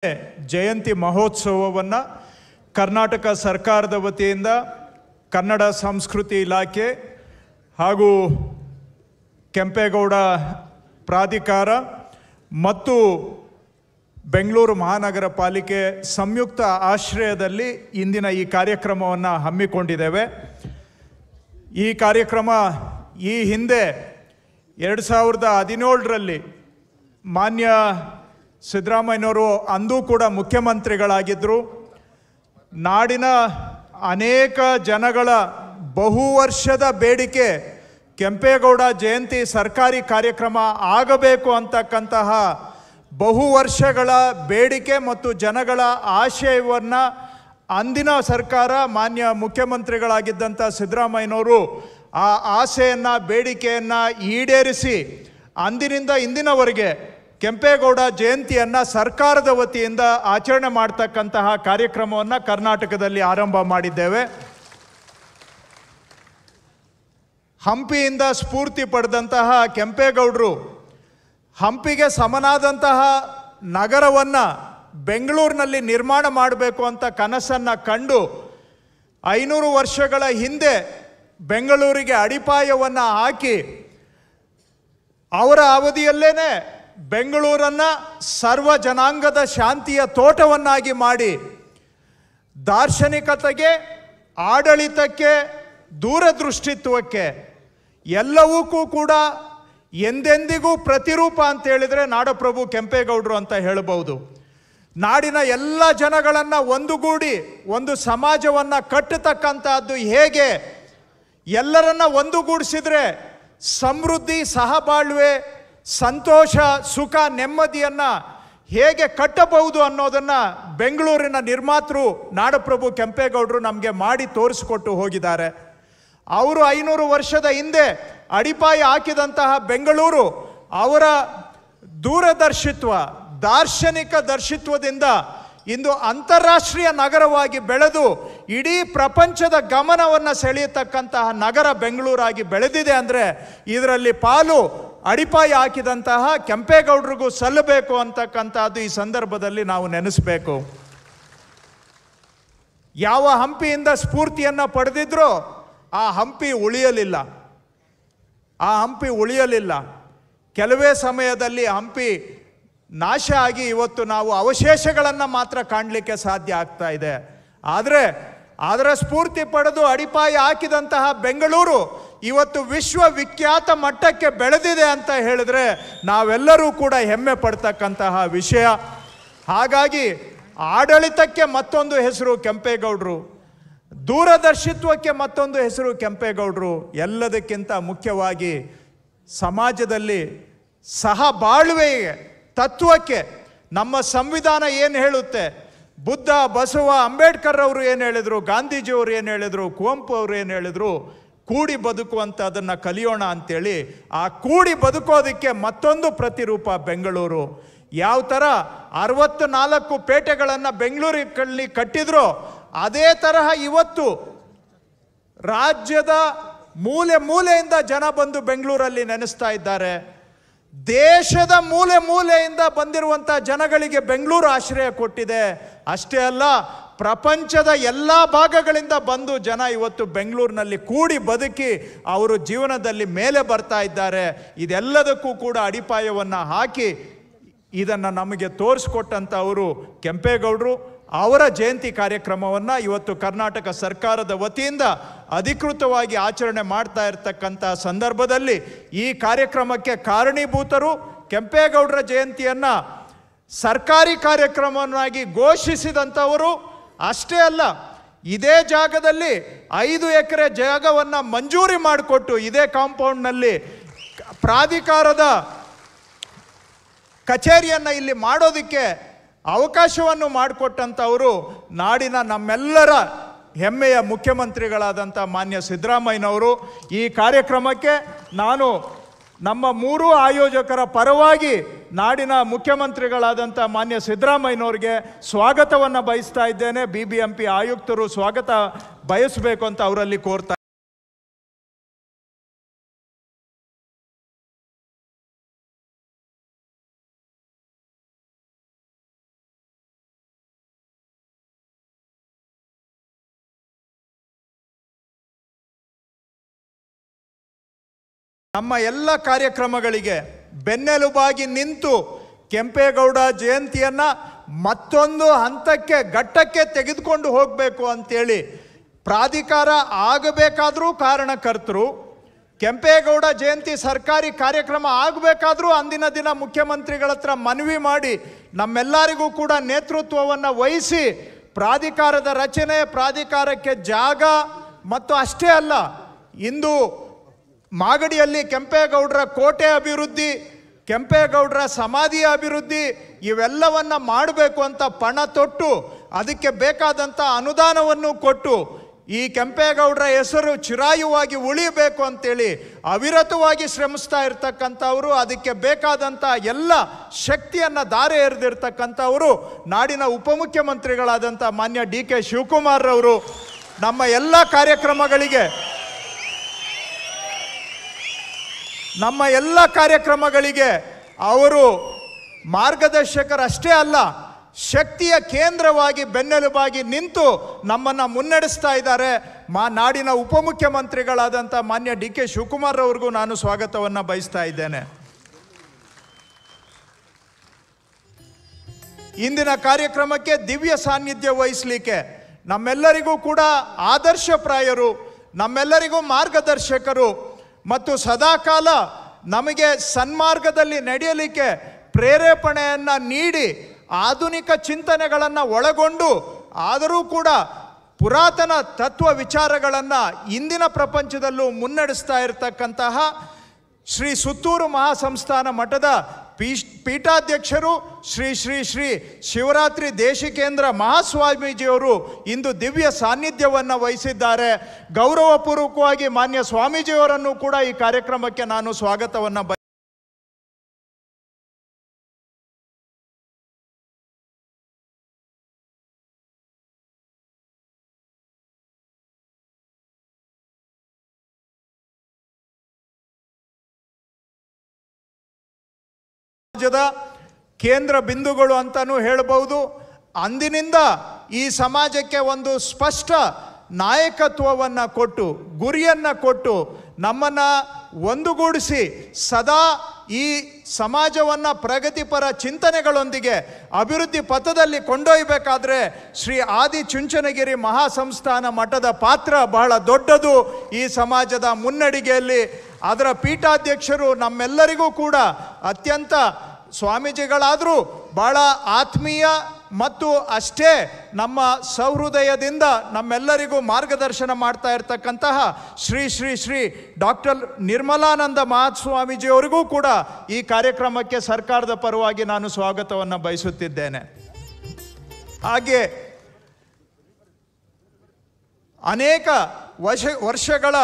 ಜಯಂತಿ ಮಹೋತ್ಸವವನ್ನು ಕರ್ನಾಟಕ ಸರ್ಕಾರದ ವತಿಯಿಂದ ಕನ್ನಡ ಸಂಸ್ಕೃತಿ ಇಲಾಖೆ ಹಾಗೂ ಕೆಂಪೇಗೌಡ ಪ್ರಾಧಿಕಾರ ಮತ್ತು ಬೆಂಗಳೂರು ಮಹಾನಗರ ಪಾಲಿಕೆ ಸಂಯುಕ್ತ ಆಶ್ರಯದಲ್ಲಿ ಇಂದಿನ ಈ ಕಾರ್ಯಕ್ರಮವನ್ನು ಹಮ್ಮಿಕೊಂಡಿದ್ದೇವೆ. ಈ ಕಾರ್ಯಕ್ರಮ ಈ ಹಿಂದೆ 2017ರಲ್ಲಿ ಮಾನ್ಯ ಸಿದ್ದರಾಮಯ್ಯನವರು ಅಂದೂ ಕೂಡ ಮುಖ್ಯಮಂತ್ರಿಗಳಾಗಿದ್ದರು. ನಾಡಿನ ಅನೇಕ ಜನಗಳ ಬಹುವರ್ಷದ ಬೇಡಿಕೆ ಕೆಂಪೇಗೌಡ ಜಯಂತಿ ಸರ್ಕಾರಿ ಕಾರ್ಯಕ್ರಮ ಆಗಬೇಕು ಅಂತಕ್ಕಂತಹ ಬಹುವರ್ಷಗಳ ಬೇಡಿಕೆ ಮತ್ತು ಜನಗಳ ಆಶಯವನ್ನು ಅಂದಿನ ಸರ್ಕಾರ ಮಾನ್ಯ ಮುಖ್ಯಮಂತ್ರಿಗಳಾಗಿದ್ದಂಥ ಸಿದ್ದರಾಮಯ್ಯನವರು ಆ ಆಸೆಯನ್ನು ಬೇಡಿಕೆಯನ್ನು ಈಡೇರಿಸಿ ಅಂದಿನಿಂದ ಇಂದಿನವರೆಗೆ ಕೆಂಪೇಗೌಡ ಜಯಂತಿಯನ್ನು ಸರ್ಕಾರದ ವತಿಯಿಂದ ಆಚರಣೆ ಮಾಡ್ತಕ್ಕಂತಹ ಕಾರ್ಯಕ್ರಮವನ್ನು ಕರ್ನಾಟಕದಲ್ಲಿ ಆರಂಭ ಮಾಡಿದ್ದೇವೆ. ಹಂಪಿಯಿಂದ ಸ್ಫೂರ್ತಿ ಪಡೆದಂತಹ ಕೆಂಪೇಗೌಡರು ಹಂಪಿಗೆ ಸಮನಾದಂತಹ ನಗರವನ್ನು ಬೆಂಗಳೂರಿನಲ್ಲಿ ನಿರ್ಮಾಣ ಮಾಡಬೇಕು ಅಂತ ಕನಸನ್ನು ಕಂಡು 500 ವರ್ಷಗಳ ಹಿಂದೆ ಬೆಂಗಳೂರಿಗೆ ಅಡಿಪಾಯವನ್ನು ಹಾಕಿ ಅವರ ಅವಧಿಯಲ್ಲೇ ಬೆಂಗಳೂರನ್ನು ಸರ್ವ ಜನಾಂಗದ ಶಾಂತಿಯ ತೋಟವನ್ನಾಗಿ ಮಾಡಿ ದಾರ್ಶನಿಕತೆಗೆ, ಆಡಳಿತಕ್ಕೆ, ದೂರದೃಷ್ಟಿತ್ವಕ್ಕೆ ಎಲ್ಲವಕ್ಕೂ ಕೂಡ ಎಂದೆಂದಿಗೂ ಪ್ರತಿರೂಪ ಅಂತ ಹೇಳಿದರೆ ನಾಡಪ್ರಭು ಕೆಂಪೇಗೌಡರು ಅಂತ ಹೇಳಬಹುದು. ನಾಡಿನ ಎಲ್ಲ ಜನಗಳನ್ನು ಒಂದುಗೂಡಿ ಒಂದು ಸಮಾಜವನ್ನು ಕಟ್ಟತಕ್ಕಂಥದ್ದು ಹೇಗೆ, ಎಲ್ಲರನ್ನ ಒಂದುಗೂಡಿಸಿದ್ರೆ ಸಮೃದ್ಧಿ, ಸಹಬಾಳ್ವೆ, ಸಂತೋಷ, ಸುಖ, ನೆಮ್ಮದಿಯನ್ನು ಹೇಗೆ ಕಟ್ಟಬಹುದು ಅನ್ನೋದನ್ನು ಬೆಂಗಳೂರಿನ ನಿರ್ಮಾತೃ ನಾಡಪ್ರಭು ಕೆಂಪೇಗೌಡರು ನಮಗೆ ಮಾಡಿ ತೋರಿಸಿಕೊಟ್ಟು ಹೋಗಿದ್ದಾರೆ. ಅವರು 500 ವರ್ಷದ ಹಿಂದೆ ಅಡಿಪಾಯ ಹಾಕಿದಂತಹ ಬೆಂಗಳೂರು ಅವರ ದೂರದರ್ಶಿತ್ವ, ದಾರ್ಶನಿಕ ದರ್ಶಿತ್ವದಿಂದ ಇಂದು ಅಂತಾರಾಷ್ಟ್ರೀಯ ನಗರವಾಗಿ ಬೆಳೆದು ಇಡೀ ಪ್ರಪಂಚದ ಗಮನವನ್ನು ಸೆಳೆಯತಕ್ಕಂತಹ ನಗರ ಬೆಂಗಳೂರಾಗಿ ಬೆಳೆದಿದೆ. ಅಂದರೆ ಇದರಲ್ಲಿ ಪಾಲು ಅಡಿಪಾಯ ಹಾಕಿದಂತಹ ಕೆಂಪೇಗೌಡರಿಗೂ ಸಲ್ಲಬೇಕು ಅಂತಕ್ಕಂಥದ್ದು ಈ ಸಂದರ್ಭದಲ್ಲಿ ನಾವು ನೆನೆಸಬೇಕು. ಯಾವ ಹಂಪಿಯಿಂದ ಸ್ಫೂರ್ತಿಯನ್ನು ಪಡೆದಿದ್ರೋ ಆ ಹಂಪಿ ಉಳಿಯಲಿಲ್ಲ. ಕೆಲವೇ ಸಮಯದಲ್ಲಿ ಹಂಪಿ ನಾಶ ಆಗಿ ಇವತ್ತು ನಾವು ಅವಶೇಷಗಳನ್ನು ಮಾತ್ರ ಕಾಣಲಿಕ್ಕೆ ಸಾಧ್ಯ ಆಗ್ತಾ ಇದೆ. ಆದರೆ ಅದರ ಸ್ಫೂರ್ತಿ ಪಡೆದು ಅಡಿಪಾಯ ಹಾಕಿದಂತಹ ಬೆಂಗಳೂರು ಇವತ್ತು ವಿಶ್ವವಿಖ್ಯಾತ ಮಟ್ಟಕ್ಕೆ ಬೆಳೆದಿದೆ ಅಂತ ಹೇಳಿದ್ರೆ ನಾವೆಲ್ಲರೂ ಕೂಡ ಹೆಮ್ಮೆ ಪಡ್ತಕ್ಕಂತಹ ವಿಷಯ. ಹಾಗಾಗಿ ಆಡಳಿತಕ್ಕೆ ಮತ್ತೊಂದು ಹೆಸರು ಕೆಂಪೇಗೌಡರು, ದೂರದರ್ಶಿತ್ವಕ್ಕೆ ಮತ್ತೊಂದು ಹೆಸರು ಕೆಂಪೇಗೌಡರು. ಎಲ್ಲದಕ್ಕಿಂತ ಮುಖ್ಯವಾಗಿ ಸಮಾಜದಲ್ಲಿ ಸಹಬಾಳ್ವೆಗೆ ತತ್ವಕ್ಕೆ ನಮ್ಮ ಸಂವಿಧಾನ ಏನು ಹೇಳುತ್ತೆ, ಬುದ್ಧ, ಬಸವ, ಅಂಬೇಡ್ಕರ್ ಅವರು ಏನು ಹೇಳಿದರು, ಗಾಂಧೀಜಿಯವರು ಏನು ಹೇಳಿದರು, ಕುವೆಂಪು ಅವರು ಏನು ಹೇಳಿದರು, ಕೂಡಿ ಬದುಕುವಂಥದ್ದನ್ನು ಕಲಿಯೋಣ ಅಂಥೇಳಿ ಆ ಕೂಡಿ ಬದುಕೋದಕ್ಕೆ ಮತ್ತೊಂದು ಪ್ರತಿರೂಪ ಬೆಂಗಳೂರು. ಯಾವ ಥರ 64 ಪೇಟೆಗಳನ್ನು ಬೆಂಗಳೂರಲ್ಲಿ ಕಟ್ಟಿದ್ರೋ ಅದೇ ತರಹ ಇವತ್ತು ರಾಜ್ಯದ ಮೂಲೆ ಮೂಲೆಯಿಂದ ಜನ ಬಂದು ಬೆಂಗಳೂರಲ್ಲಿ ನೆನೆಸ್ತಾ ಇದ್ದಾರೆ. ದೇಶದ ಮೂಲೆ ಮೂಲೆಯಿಂದ ಬಂದಿರುವಂಥ ಜನಗಳಿಗೆ ಬೆಂಗಳೂರು ಆಶ್ರಯ ಕೊಟ್ಟಿದೆ. ಅಷ್ಟೇ ಅಲ್ಲ, ಪ್ರಪಂಚದ ಎಲ್ಲ ಭಾಗಗಳಿಂದ ಬಂದು ಜನ ಇವತ್ತು ಬೆಂಗಳೂರಿನಲ್ಲಿ ಕೂಡಿ ಬದುಕಿ ಅವರು ಜೀವನದಲ್ಲಿ ಮೇಲೆ ಬರ್ತಾ ಇದ್ದಾರೆ. ಇದೆಲ್ಲದಕ್ಕೂ ಕೂಡ ಅಡಿಪಾಯವನ್ನು ಹಾಕಿ ಇದನ್ನು ನಮಗೆ ತೋರಿಸ್ಕೊಟ್ಟಂಥವರು ಕೆಂಪೇಗೌಡರು. ಅವರ ಜಯಂತಿ ಕಾರ್ಯಕ್ರಮವನ್ನು ಇವತ್ತು ಕರ್ನಾಟಕ ಸರ್ಕಾರದ ವತಿಯಿಂದ ಅಧಿಕೃತವಾಗಿ ಆಚರಣೆ ಮಾಡ್ತಾ ಇರತಕ್ಕಂಥ ಸಂದರ್ಭದಲ್ಲಿ ಈ ಕಾರ್ಯಕ್ರಮಕ್ಕೆ ಕಾರಣೀಭೂತರು ಕೆಂಪೇಗೌಡರ ಜಯಂತಿಯನ್ನು ಸರ್ಕಾರಿ ಕಾರ್ಯಕ್ರಮವನ್ನಾಗಿ ಘೋಷಿಸಿದಂಥವರು. ಅಷ್ಟೇ ಅಲ್ಲ, ಇದೇ ಜಾಗದಲ್ಲಿ 5 ಎಕರೆ ಜಾಗವನ್ನು ಮಂಜೂರಿ ಮಾಡಿಕೊಟ್ಟು ಇದೇ ಕಾಂಪೌಂಡ್ನಲ್ಲಿ ಪ್ರಾಧಿಕಾರದ ಕಚೇರಿಯನ್ನು ಇಲ್ಲಿ ಮಾಡೋದಕ್ಕೆ ಅವಕಾಶವನ್ನು ಮಾಡಿಕೊಟ್ಟಂಥವರು ನಾಡಿನ ನಮ್ಮೆಲ್ಲರ ಹೆಮ್ಮೆಯ ಮುಖ್ಯಮಂತ್ರಿಗಳಾದಂಥ ಮಾನ್ಯ ಸಿದ್ದರಾಮಯ್ಯನವರು. ಈ ಕಾರ್ಯಕ್ರಮಕ್ಕೆ ನಾನು ನಮ್ಮ 3 ಆಯೋಜಕರ ಪರವಾಗಿ ನಾಡಿನ ಮುಖ್ಯಮಂತ್ರಿಗಳಾದಂಥ ಮಾನ್ಯ ಸಿದ್ದರಾಮಯ್ಯನವ್ರಿಗೆ ಸ್ವಾಗತವನ್ನು ಬಯಸ್ತಾ ಇದ್ದೇನೆ. BBMP ಆಯುಕ್ತರು ಸ್ವಾಗತ ಬಯಸಬೇಕು ಅಂತ ಅವರಲ್ಲಿ ಕೋರ್ತಾ ನಮ್ಮ ಎಲ್ಲ ಕಾರ್ಯಕ್ರಮಗಳಿಗೆ ಬೆನ್ನೆಲುಬಾಗಿ ನಿಂತು ಕೆಂಪೇಗೌಡ ಜಯಂತಿಯನ್ನು ಮತ್ತೊಂದು ಹಂತಕ್ಕೆ ಘಟ್ಟಕ್ಕೆ ತೆಗೆದುಕೊಂಡು ಹೋಗಬೇಕು ಅಂತೇಳಿ ಪ್ರಾಧಿಕಾರ ಆಗಬೇಕಾದರೂ ಕಾರಣಕರ್ತರು, ಕೆಂಪೇಗೌಡ ಜಯಂತಿ ಸರ್ಕಾರಿ ಕಾರ್ಯಕ್ರಮ ಆಗಬೇಕಾದ್ರೂ ಅಂದಿನ ದಿನ ಮುಖ್ಯಮಂತ್ರಿಗಳ ಹತ್ರ ಮನವಿ ಮಾಡಿ ನಮ್ಮೆಲ್ಲರಿಗೂ ಕೂಡ ನೇತೃತ್ವವನ್ನು ವಹಿಸಿ ಪ್ರಾಧಿಕಾರದ ರಚನೆ, ಪ್ರಾಧಿಕಾರಕ್ಕೆ ಜಾಗ ಮತ್ತು ಅಷ್ಟೇ ಅಲ್ಲ, ಇಂದು ಮಾಗಡಿಯಲ್ಲಿ ಕೆಂಪೇಗೌಡರ ಕೋಟೆ ಅಭಿವೃದ್ಧಿ, ಕೆಂಪೇಗೌಡರ ಸಮಾಧಿಯ ಅಭಿವೃದ್ಧಿ ಇವೆಲ್ಲವನ್ನು ಮಾಡಬೇಕು ಅಂತ ಪಣ ತೊಟ್ಟು ಅದಕ್ಕೆ ಬೇಕಾದಂಥ ಅನುದಾನವನ್ನು ಕೊಟ್ಟು ಈ ಕೆಂಪೇಗೌಡರ ಹೆಸರು ಚಿರಾಯುವಾಗಿ ಉಳಿಬೇಕು ಅಂತೇಳಿ ಅವಿರತವಾಗಿ ಶ್ರಮಿಸ್ತಾ ಇರ್ತಕ್ಕಂಥವರು, ಅದಕ್ಕೆ ಬೇಕಾದಂಥ ಎಲ್ಲ ಶಕ್ತಿಯನ್ನು ಧಾರೆ ಎರೆದಿರ್ತಕ್ಕಂಥವರು ನಾಡಿನ ಉಪಮುಖ್ಯಮಂತ್ರಿಗಳಾದಂಥ ಮಾನ್ಯ ಡಿ.ಕೆ. ಶಿವಕುಮಾರ್ ಅವರು ನಮ್ಮ ಎಲ್ಲ ಕಾರ್ಯಕ್ರಮಗಳಿಗೆ ಅವರು ಮಾರ್ಗದರ್ಶಕರಷ್ಟೇ ಅಲ್ಲ, ಶಕ್ತಿಯ ಕೇಂದ್ರವಾಗಿ ಬೆನ್ನೆಲುಬಾಗಿ ನಿಂತು ನಮ್ಮನ್ನು ಮುನ್ನಡೆಸ್ತಾ ಇದ್ದಾರೆ. ನಾಡಿನ ಉಪಮುಖ್ಯಮಂತ್ರಿಗಳಾದಂಥ ಮಾನ್ಯ ಡಿ.ಕೆ. ಶಿವಕುಮಾರ್ ಅವ್ರಿಗೂ ನಾನು ಸ್ವಾಗತವನ್ನು ಬಯಸ್ತಾ ಇದ್ದೇನೆ. ಇಂದಿನ ಕಾರ್ಯಕ್ರಮಕ್ಕೆ ದಿವ್ಯ ಸಾನ್ನಿಧ್ಯ ವಹಿಸಲಿಕ್ಕೆ ನಮ್ಮೆಲ್ಲರಿಗೂ ಕೂಡ ಆದರ್ಶಪ್ರಾಯರು, ನಮ್ಮೆಲ್ಲರಿಗೂ ಮಾರ್ಗದರ್ಶಕರು ಮತ್ತು ಸದಾಕಾಲ ನಮಗೆ ಸನ್ಮಾರ್ಗದಲ್ಲಿ ನಡೆಯಲಿಕ್ಕೆ ಪ್ರೇರೇಪಣೆಯನ್ನು ನೀಡಿ ಆಧುನಿಕ ಚಿಂತನೆಗಳನ್ನು ಒಳಗೊಂಡು ಆದರೂ ಕೂಡ ಪುರಾತನ ತತ್ವ ವಿಚಾರಗಳನ್ನು ಇಂದಿನ ಪ್ರಪಂಚದಲ್ಲೂ ಮುನ್ನಡೆಸ್ತಾ ಇರತಕ್ಕಂತಹ ಶ್ರೀ ಸುತ್ತೂರು ಮಹಾಸಂಸ್ಥಾನ ಮಠದ ಪೀಠಾಧ್ಯಕ್ಷರು ಶ್ರೀ ಶ್ರೀ ಶ್ರೀ ಶಿವರಾತ್ರಿ ದೇಶಿಕೇಂದ್ರ ಮಹಾಸ್ವಾಮೀಜಿಯವರು ಇಂದು ದಿವ್ಯ ಸಾನ್ನಿಧ್ಯವನ್ನು ವಹಿಸಿದ್ದಾರೆ. ಗೌರವಪೂರ್ವಕವಾಗಿ ಮಾನ್ಯ ಸ್ವಾಮೀಜಿಯವರನ್ನು ಕೂಡ ಈ ಕಾರ್ಯಕ್ರಮಕ್ಕೆ ನಾನು ಸ್ವಾಗತವನ್ನು ಕೇಂದ್ರ ಬಿಂದುಗಳು ಅಂತಾನೂ ಹೇಳಬಹುದು. ಅಂದಿನಿಂದ ಈ ಸಮಾಜಕ್ಕೆ ಒಂದು ಸ್ಪಷ್ಟ ನಾಯಕತ್ವವನ್ನು ಕೊಟ್ಟು, ಗುರಿಯನ್ನು ಕೊಟ್ಟು, ನಮ್ಮನ್ನು ಒಂದುಗೂಡಿಸಿ ಸದಾ ಈ ಸಮಾಜವನ್ನು ಪ್ರಗತಿಪರ ಚಿಂತನೆಗಳೊಂದಿಗೆ ಅಭಿವೃದ್ಧಿ ಪಥದಲ್ಲಿ ಕೊಂಡೊಯ್ಯಬೇಕಾದ್ರೆ ಶ್ರೀ ಆದಿಚುಂಚನಗಿರಿ ಮಹಾಸಂಸ್ಥಾನ ಮಠದ ಪಾತ್ರ ಬಹಳ ದೊಡ್ಡದು. ಈ ಸಮಾಜದ ಮುನ್ನಡೆಗೆಯಲ್ಲಿ ಅದರ ಪೀಠಾಧ್ಯಕ್ಷರು ನಮ್ಮೆಲ್ಲರಿಗೂ ಕೂಡ ಅತ್ಯಂತ ಸ್ವಾಮೀಜಿಗಳಾದರೂ ಬಹಳ ಆತ್ಮೀಯ ಮತ್ತು ಅಷ್ಟೇ ನಮ್ಮ ಸಹೃದಯದಿಂದ ನಮ್ಮೆಲ್ಲರಿಗೂ ಮಾರ್ಗದರ್ಶನ ಮಾಡ್ತಾ ಇರ್ತಕ್ಕಂತಹ ಶ್ರೀ ಶ್ರೀ ಶ್ರೀ ಡಾಕ್ಟರ್ ನಿರ್ಮಲಾನಂದ ಮಹಾಸ್ವಾಮೀಜಿಯವರಿಗೂ ಕೂಡ ಈ ಕಾರ್ಯಕ್ರಮಕ್ಕೆ ಸರ್ಕಾರದ ಪರವಾಗಿ ನಾನು ಸ್ವಾಗತವನ್ನು ಬಯಸುತ್ತಿದ್ದೇನೆ. ಹಾಗೆ ಅನೇಕ ವರ್ಷಗಳ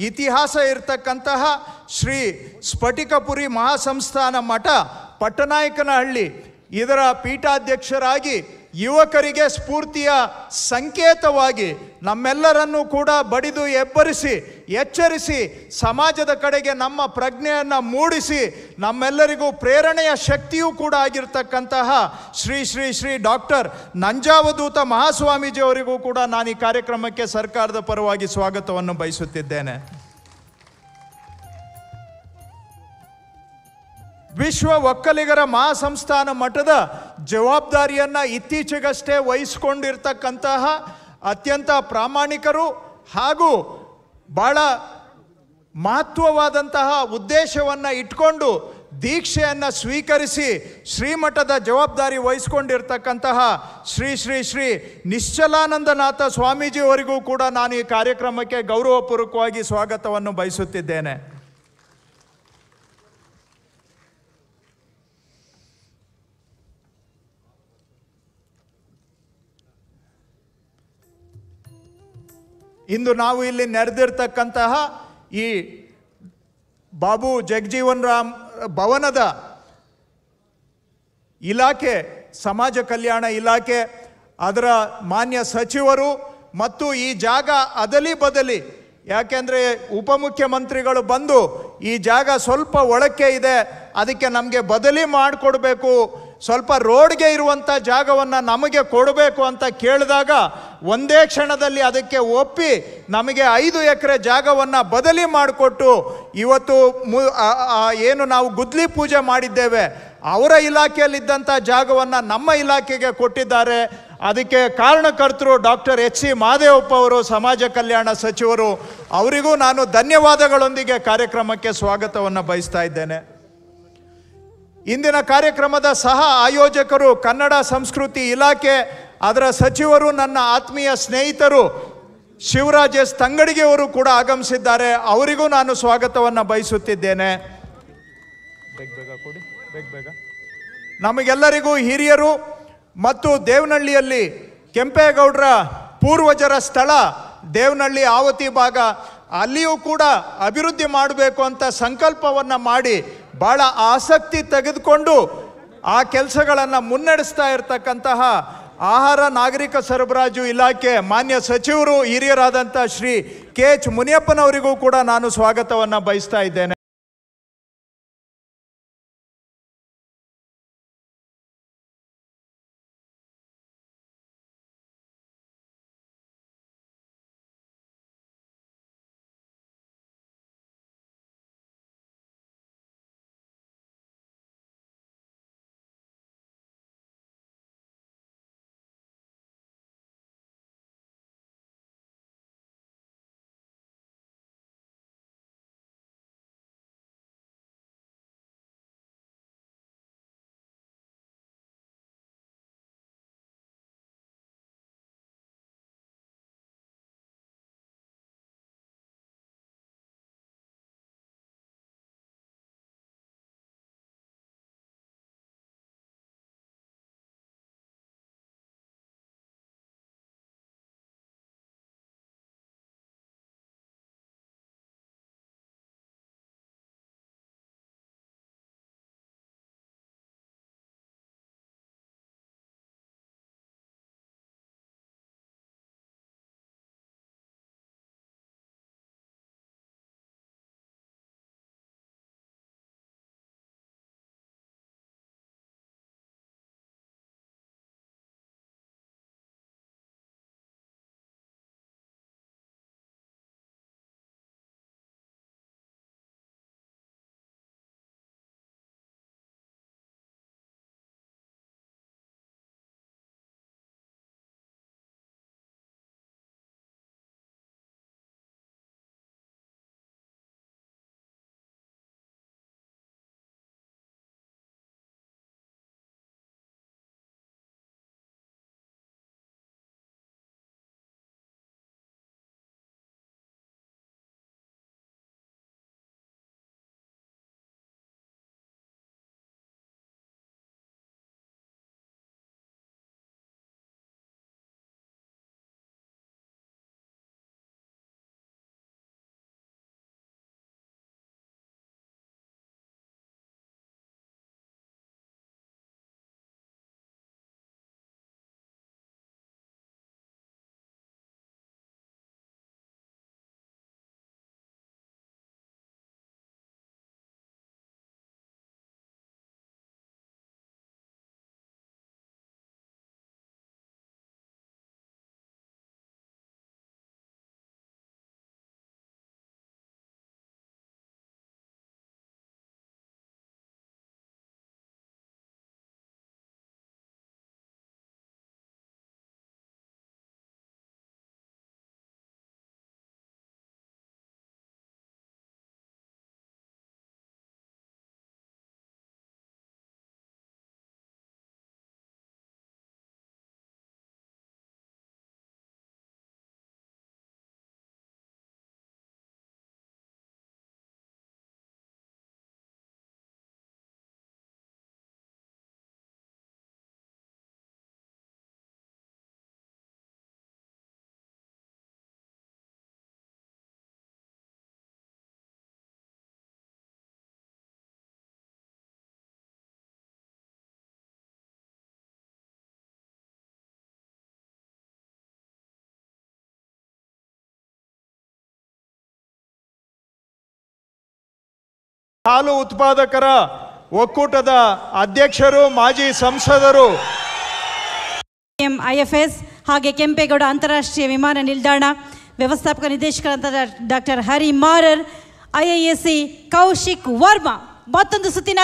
ಇತಿಹಾಸ ಇರತಕ್ಕಂತಹ ಶ್ರೀ ಸ್ಫಟಿಕಪುರಿ ಮಹಾಸಂಸ್ಥಾನ ಮಠ ಪಟ್ಟನಾಯಕನಹಳ್ಳಿ ಇದರ ಪೀಠಾಧ್ಯಕ್ಷರಾಗಿ ಯುವಕರಿಗೆ ಸ್ಫೂರ್ತಿಯ ಸಂಕೇತವಾಗಿ ನಮ್ಮೆಲ್ಲರನ್ನೂ ಕೂಡ ಬಡಿದು ಎಬ್ಬರಿಸಿ ಎಚ್ಚರಿಸಿ ಸಮಾಜದ ಕಡೆಗೆ ನಮ್ಮ ಪ್ರಜ್ಞೆಯನ್ನು ಮೂಡಿಸಿ ನಮ್ಮೆಲ್ಲರಿಗೂ ಪ್ರೇರಣೆಯ ಶಕ್ತಿಯೂ ಕೂಡ ಆಗಿರ್ತಕ್ಕಂತಹ ಶ್ರೀ ಶ್ರೀ ಶ್ರೀ ಡಾಕ್ಟರ್ ನಂಜಾವಧೂತ ಮಹಾಸ್ವಾಮೀಜಿಯವರಿಗೂ ಕೂಡ ನಾನು ಈ ಕಾರ್ಯಕ್ರಮಕ್ಕೆ ಸರ್ಕಾರದ ಪರವಾಗಿ ಸ್ವಾಗತವನ್ನು ಬಯಸುತ್ತಿದ್ದೇನೆ. ವಿಶ್ವ ಒಕ್ಕಲಿಗರ ಮಹಾಸಂಸ್ಥಾನ ಮಠದ ಜವಾಬ್ದಾರಿಯನ್ನು ಇತ್ತೀಚೆಗಷ್ಟೇ ವಹಿಸಿಕೊಂಡಿರ್ತಕ್ಕಂತಹ ಅತ್ಯಂತ ಪ್ರಾಮಾಣಿಕರು ಹಾಗೂ ಬಹಳ ಮಹತ್ವವಾದಂತಹ ಉದ್ದೇಶವನ್ನು ಇಟ್ಕೊಂಡು ದೀಕ್ಷೆಯನ್ನು ಸ್ವೀಕರಿಸಿ ಶ್ರೀಮಠದ ಜವಾಬ್ದಾರಿ ವಹಿಸಿಕೊಂಡಿರ್ತಕ್ಕಂತಹ ಶ್ರೀ ಶ್ರೀ ಶ್ರೀ ನಿಶ್ಚಲಾನಂದನಾಥ ಸ್ವಾಮೀಜಿಯವರಿಗೂ ಕೂಡ ನಾನು ಈ ಕಾರ್ಯಕ್ರಮಕ್ಕೆ ಗೌರವಪೂರ್ವಕವಾಗಿ ಸ್ವಾಗತವನ್ನು ಬಯಸುತ್ತಿದ್ದೇನೆ. ಇಂದು ನಾವು ಇಲ್ಲಿ ನೆರೆದಿರ್ತಕ್ಕಂತಹ ಈ ಬಾಬು ಜಗಜೀವನ್ ರಾಮ್ ಭವನದ ಇಲಾಖೆ, ಸಮಾಜ ಕಲ್ಯಾಣ ಇಲಾಖೆ, ಅದರ ಮಾನ್ಯ ಸಚಿವರು ಮತ್ತು ಈ ಜಾಗ ಅದಲಿ ಬದಲಿ, ಯಾಕೆಂದರೆ ಉಪಮುಖ್ಯಮಂತ್ರಿಗಳು ಬಂದು ಈ ಜಾಗ ಸ್ವಲ್ಪ ಒಳಕ್ಕೆ ಇದೆ, ಅದಕ್ಕೆ ನಮಗೆ ಬದಲಿ ಮಾಡಿಕೊಡ್ಬೇಕು, ಸ್ವಲ್ಪ ರೋಡ್ಗೆ ಇರುವಂಥ ಜಾಗವನ್ನು ನಮಗೆ ಕೊಡಬೇಕು ಅಂತ ಕೇಳಿದಾಗ ಒಂದೇ ಕ್ಷಣದಲ್ಲಿ ಅದಕ್ಕೆ ಒಪ್ಪಿ ನಮಗೆ 5 ಎಕರೆ ಜಾಗವನ್ನು ಬದಲಿ ಮಾಡಿಕೊಟ್ಟು ಇವತ್ತು ಏನು ನಾವು ಗುದ್ಲಿ ಪೂಜೆ ಮಾಡಿದ್ದೇವೆ ಅವರ ಇಲಾಖೆಯಲ್ಲಿದ್ದಂಥ ಜಾಗವನ್ನು ನಮ್ಮ ಇಲಾಖೆಗೆ ಕೊಟ್ಟಿದ್ದಾರೆ. ಅದಕ್ಕೆ ಕಾರಣಕರ್ತರು ಡಾಕ್ಟರ್ ಎಚ್.ಸಿ. ಮಹದೇವಪ್ಪ ಅವರು, ಸಮಾಜ ಕಲ್ಯಾಣ ಸಚಿವರು, ಅವರಿಗೂ ನಾನು ಧನ್ಯವಾದಗಳೊಂದಿಗೆ ಕಾರ್ಯಕ್ರಮಕ್ಕೆ ಸ್ವಾಗತವನ್ನು ಬಯಸ್ತಾ ಇದ್ದೇನೆ. ಇಂದಿನ ಕಾರ್ಯಕ್ರಮದ ಸಹ ಆಯೋಜಕರು ಕನ್ನಡ ಸಂಸ್ಕೃತಿ ಇಲಾಖೆ, ಅದರ ಸಚಿವರು, ನನ್ನ ಆತ್ಮೀಯ ಸ್ನೇಹಿತರು ಶಿವರಾಜ್ ಎಸ್ ತಂಗಡಿಗೆ ಅವರು ಕೂಡ ಆಗಮಿಸಿದ್ದಾರೆ. ಅವರಿಗೂ ನಾನು ಸ್ವಾಗತವನ್ನು ಬಯಸುತ್ತಿದ್ದೇನೆ. ನಮಗೆಲ್ಲರಿಗೂ ಹಿರಿಯರು ಮತ್ತು ದೇವನಹಳ್ಳಿಯಲ್ಲಿ ಕೆಂಪೇಗೌಡರ ಪೂರ್ವಜರ ಸ್ಥಳ ದೇವನಹಳ್ಳಿ ಆವತಿ ಭಾಗ, ಅಲ್ಲಿಯೂ ಕೂಡ ಅಭಿವೃದ್ಧಿ ಮಾಡಬೇಕು ಅಂತ ಸಂಕಲ್ಪವನ್ನು ಮಾಡಿ ಭಾಳ ಆಸಕ್ತಿ ತೆಗೆದುಕೊಂಡು ಆ ಕೆಲಸಗಳನ್ನು ಮುನ್ನಡೆಸ್ತಾ ಇರತಕ್ಕಂತಹ ಆಹಾರ ನಾಗರಿಕ ಸರಬರಾಜು ಇಲಾಖೆ ಮಾನ್ಯ ಸಚಿವರು ಹಿರಿಯರಾದಂಥ ಶ್ರೀ ಕೆ.ಎಚ್. ಮುನಿಯಪ್ಪನವರಿಗೂ ಕೂಡ ನಾನು ಸ್ವಾಗತವನ್ನು ಬಯಸ್ತಾ ಇದ್ದೇನೆ. ಹಾಲು ಉತ್ಪಾದಕರ ಒಕ್ಕೂಟದ ಅಧ್ಯಕ್ಷರು, ಮಾಜಿ ಸಂಸದರು, IFS ಹಾಗೆ ಕೆಂಪೇಗೌಡ ಅಂತಾರಾಷ್ಟ್ರೀಯ ವಿಮಾನ ನಿಲ್ದಾಣ ವ್ಯವಸ್ಥಾಪಕ ನಿರ್ದೇಶಕರಾದ ಡಾಕ್ಟರ್ ಹರಿ ಮಾರರ್, IISc ಕೌಶಿಕ್ ವರ್ಮಾ ಮತ್ತೊಂದು ಸುತ್ತಿನ